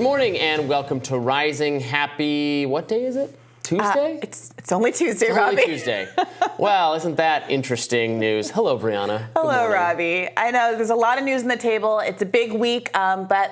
Good morning and welcome to Rising. Happy, what day is it? Tuesday? It's only Tuesday, it's Robbie. Only Tuesday. Well, isn't that interesting news? Hello, Brianna. Hello, Robbie. I know there's a lot of news on the table. It's a big week, but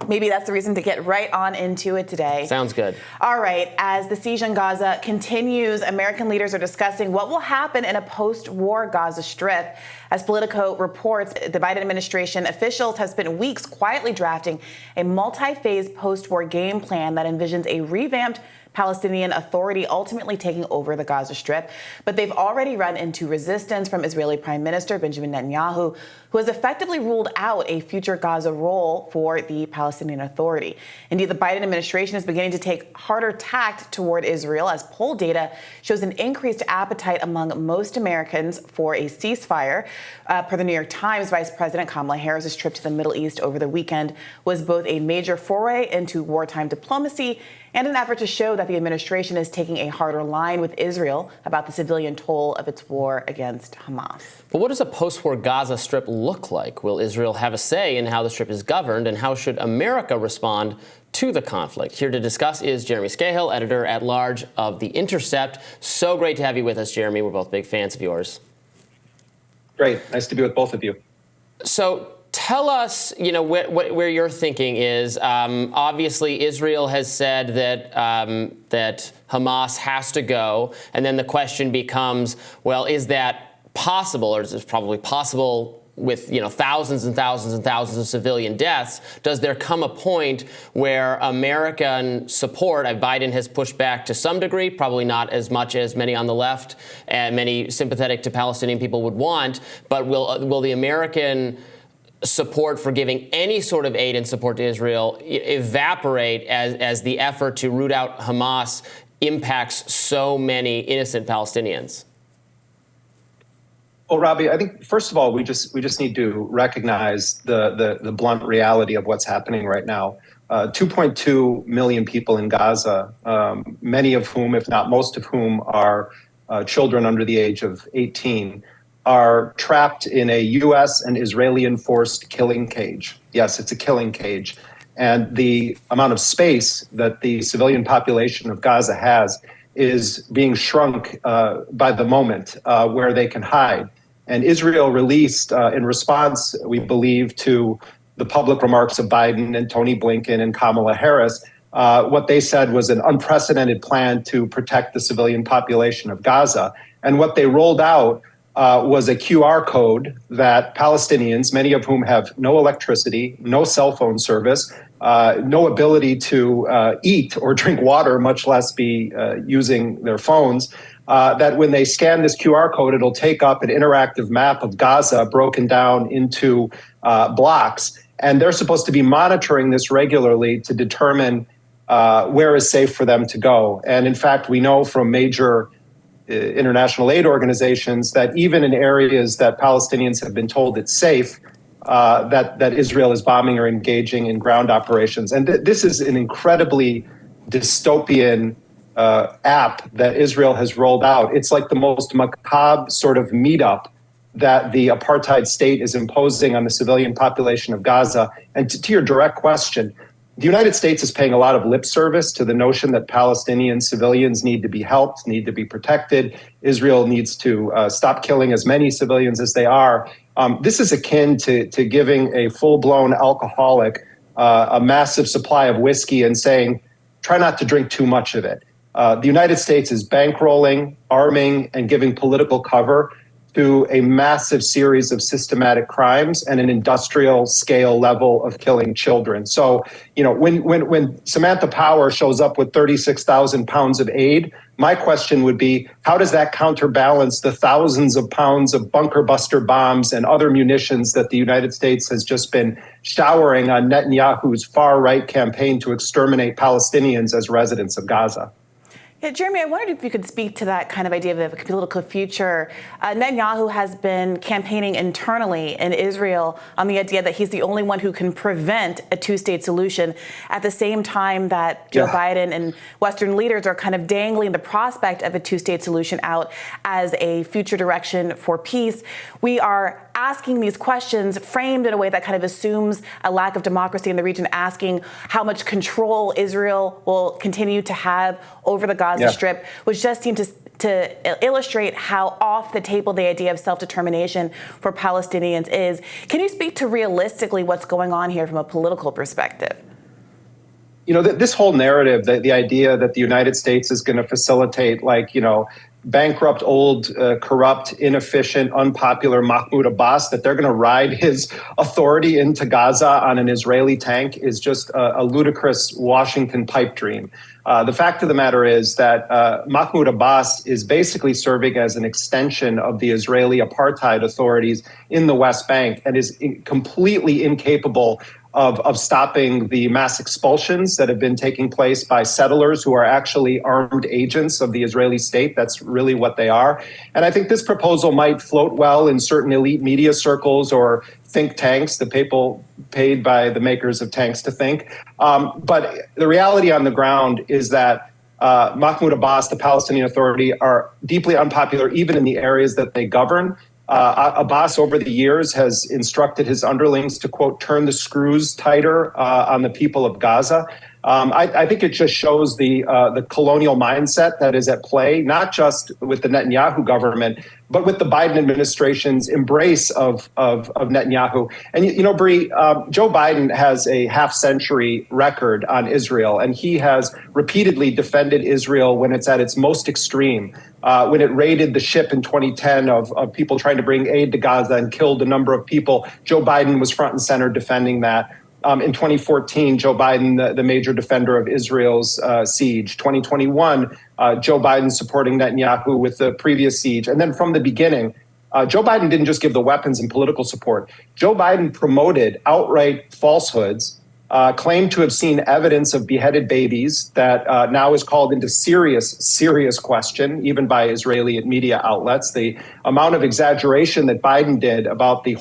maybe that's the reason to get right on into it today. Sounds good. All right. As the siege on Gaza continues, American leaders are discussing what will happen in a post-war Gaza Strip. As Politico reports, the Biden administration officials have spent weeks quietly drafting a multi-phase post-war game plan that envisions a revamped Palestinian Authority ultimately taking over the Gaza Strip. But they've already run into resistance from Israeli Prime Minister Benjamin Netanyahu, who has effectively ruled out a future Gaza role for the Palestinian Authority. Indeed, the Biden administration is beginning to take harder tact toward Israel, as poll data shows an increased appetite among most Americans for a ceasefire. Per the New York Times, Vice President Kamala Harris's trip to the Middle East over the weekend was both a major foray into wartime diplomacy and an effort to show that the administration is taking a harder line with Israel about the civilian toll of its war against Hamas. But what does a post-war Gaza Strip look like? Will Israel have a say in how the Strip is governed, and how should America respond to the conflict? Here to discuss is Jeremy Scahill, editor-at-large of The Intercept. So great to have you with us, Jeremy. We're both big fans of yours. Great. Nice to be with both of you. So tell us, where your thinking is. Obviously, Israel has said that Hamas has to go, and then the question becomes, well, is that possible, or is it probably possible with thousands and thousands and thousands of civilian deaths? Does there come a point where American support, Biden has pushed back to some degree, probably not as much as many on the left and many sympathetic to Palestinian people would want, but will the American support for giving any sort of aid and support to Israel evaporate as the effort to root out Hamas impacts so many innocent Palestinians? Well, Robbie, I think, first of all, we just need to recognize the blunt reality of what's happening right now. 2.2 million people in Gaza, many of whom, if not most of whom, are children under the age of 18, are trapped in a U.S. and Israeli-enforced killing cage. Yes, it's a killing cage. And the amount of space that the civilian population of Gaza has is being shrunk by the moment where they can hide. And Israel released, in response, we believe, to the public remarks of Biden and Tony Blinken and Kamala Harris, what they said was an unprecedented plan to protect the civilian population of Gaza. And what they rolled out was a QR code that Palestinians, many of whom have no electricity, no cell phone service, no ability to eat or drink water, much less be using their phones, that when they scan this QR code, it'll take up an interactive map of Gaza broken down into blocks. And they're supposed to be monitoring this regularly to determine where is safe for them to go. And in fact, we know from major international aid organizations that even in areas that Palestinians have been told it's safe, that Israel is bombing or engaging in ground operations. And this is an incredibly dystopian app that Israel has rolled out. It's like the most macabre sort of meetup that the apartheid state is imposing on the civilian population of Gaza. And to your direct question, the United States is paying a lot of lip service to the notion that Palestinian civilians need to be helped, need to be protected. Israel needs to stop killing as many civilians as they are. This is akin to giving a full-blown alcoholic a massive supply of whiskey and saying, try not to drink too much of it. The United States is bankrolling, arming, and giving political cover to a massive series of systematic crimes and an industrial scale level of killing children. So, when Samantha Power shows up with 36,000 pounds of aid, my question would be, how does that counterbalance the thousands of pounds of bunker buster bombs and other munitions that the United States has just been showering on Netanyahu's far-right campaign to exterminate Palestinians as residents of Gaza? Yeah, Jeremy, I wondered if you could speak to that kind of idea of a political future. Netanyahu has been campaigning internally in Israel on the idea that he's the only one who can prevent a two-state solution, at the same time that Joe Biden and Western leaders are kind of dangling the prospect of a two-state solution out as a future direction for peace. We are asking these questions framed in a way that kind of assumes a lack of democracy in the region, asking how much control Israel will continue to have over the Gaza Strip, which just seemed to illustrate how off the table the idea of self-determination for Palestinians is. Can you speak to realistically what's going on here from a political perspective? You know, this whole narrative, the idea that the United States is going to facilitate, like, you know, bankrupt, old, corrupt, inefficient, unpopular Mahmoud Abbas, that they're going to ride his authority into Gaza on an Israeli tank is just a ludicrous Washington pipe dream. The fact of the matter is that Mahmoud Abbas is basically serving as an extension of the Israeli apartheid authorities in the West Bank and is completely incapable of stopping the mass expulsions that have been taking place by settlers who are actually armed agents of the Israeli state. That's really what they are. And I think this proposal might float well in certain elite media circles or think tanks, the people paid by the makers of tanks to think. But the reality on the ground is that Mahmoud Abbas, the Palestinian Authority, are deeply unpopular even in the areas that they govern. Abbas, over the years, has instructed his underlings to, quote, turn the screws tighter on the people of Gaza. I think it just shows the colonial mindset that is at play, not just with the Netanyahu government, but with the Biden administration's embrace of Netanyahu. And, you know, Bree, Joe Biden has a half-century record on Israel, and he has repeatedly defended Israel when it's at its most extreme. When it raided the ship in 2010 of people trying to bring aid to Gaza and killed a number of people, Joe Biden was front and center defending that. In 2014, Joe Biden, the major defender of Israel's siege. 2021, Joe Biden supporting Netanyahu with the previous siege. And then from the beginning, Joe Biden didn't just give the weapons and political support. Joe Biden promoted outright falsehoods, claimed to have seen evidence of beheaded babies that now is called into serious question, even by Israeli media outlets. The amount of exaggeration that Biden did about the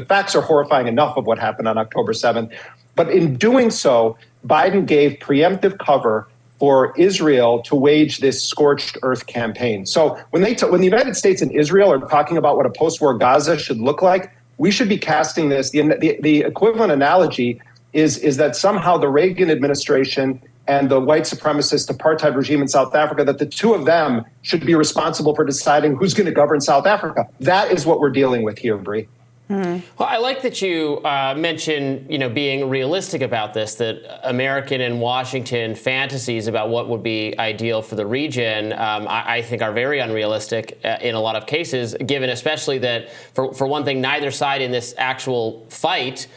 facts are horrifying enough of what happened on October 7th. But in doing so, Biden gave preemptive cover for Israel to wage this scorched earth campaign. So when the United States and Israel are talking about what a post-war Gaza should look like, we should be casting this. The equivalent analogy is that somehow the Reagan administration and the white supremacist apartheid regime in South Africa, that the two of them should be responsible for deciding who's going to govern South Africa. That is what we're dealing with here, Bree. Well, I like that you mentioned, being realistic about this, that American and Washington fantasies about what would be ideal for the region, I think are very unrealistic in a lot of cases, given especially that, for one thing, neither side in this actual fight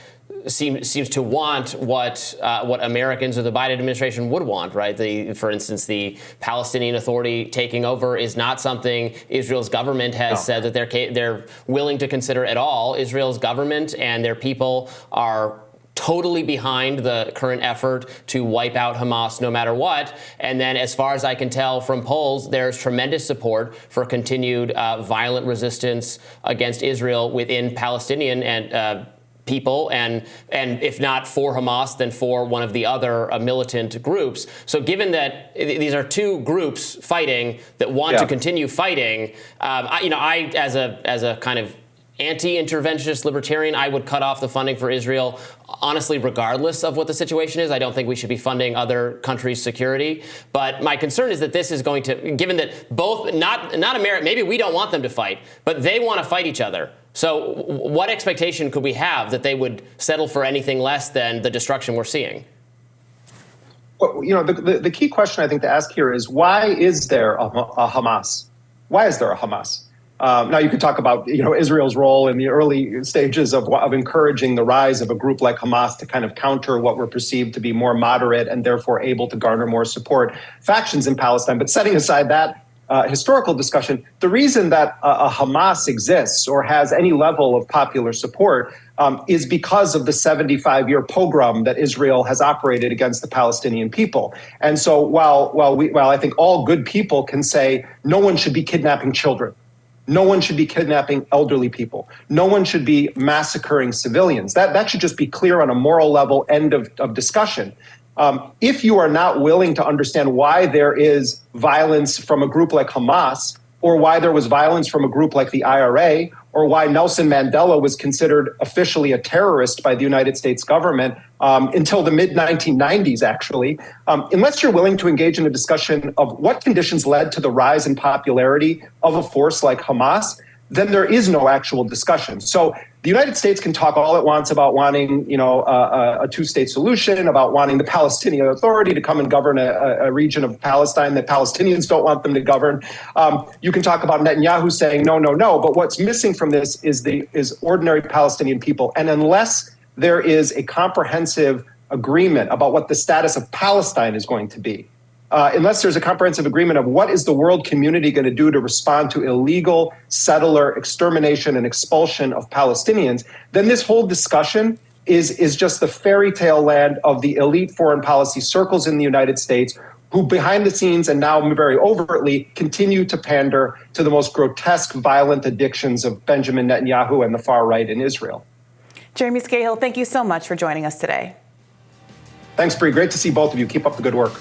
seems to want what Americans or the Biden administration would want, right? For instance, the Palestinian Authority taking over is not something Israel's government has said that they're willing to consider at all. Israel's government and their people are totally behind the current effort to wipe out Hamas no matter what. And then, as far as I can tell from polls, there's tremendous support for continued violent resistance against Israel within Palestinian and people, and if not for Hamas, then for one of the other militant groups. So given that these are two groups fighting that want to continue fighting, I as a kind of anti-interventionist libertarian, I would cut off the funding for Israel, honestly, regardless of what the situation is. I don't think we should be funding other countries' security. But my concern is that this is going to, given that both, not America, maybe we don't want them to fight, but they want to fight each other. So what expectation could we have that they would settle for anything less than the destruction we're seeing? Well, the key question I think to ask here is, why is there a Hamas? Why is there a Hamas? Now, you could talk about Israel's role in the early stages of encouraging the rise of a group like Hamas to kind of counter what were perceived to be more moderate and therefore able to garner more support factions in Palestine. But setting aside that historical discussion, the reason that a Hamas exists or has any level of popular support is because of the 75-year pogrom that Israel has operated against the Palestinian people. And so while I think all good people can say no one should be kidnapping children, no one should be kidnapping elderly people, no one should be massacring civilians, that should just be clear on a moral level, end of discussion. If you are not willing to understand why there is violence from a group like Hamas, or why there was violence from a group like the IRA, or why Nelson Mandela was considered officially a terrorist by the United States government until the mid-1990s, actually, unless you're willing to engage in a discussion of what conditions led to the rise in popularity of a force like Hamas, then there is no actual discussion. So the United States can talk all it wants about wanting, a two-state solution, about wanting the Palestinian Authority to come and govern a region of Palestine that Palestinians don't want them to govern. You can talk about Netanyahu saying no, no, no. But what's missing from this is ordinary Palestinian people. And unless there is a comprehensive agreement about what the status of Palestine is going to be, unless there's a comprehensive agreement of what is the world community going to do to respond to illegal settler extermination and expulsion of Palestinians, then this whole discussion is just the fairy tale land of the elite foreign policy circles in the United States, who behind the scenes and now very overtly continue to pander to the most grotesque, violent addictions of Benjamin Netanyahu and the far right in Israel. Jeremy Scahill, thank you so much for joining us today. Thanks, Bree. Great to see both of you. Keep up the good work.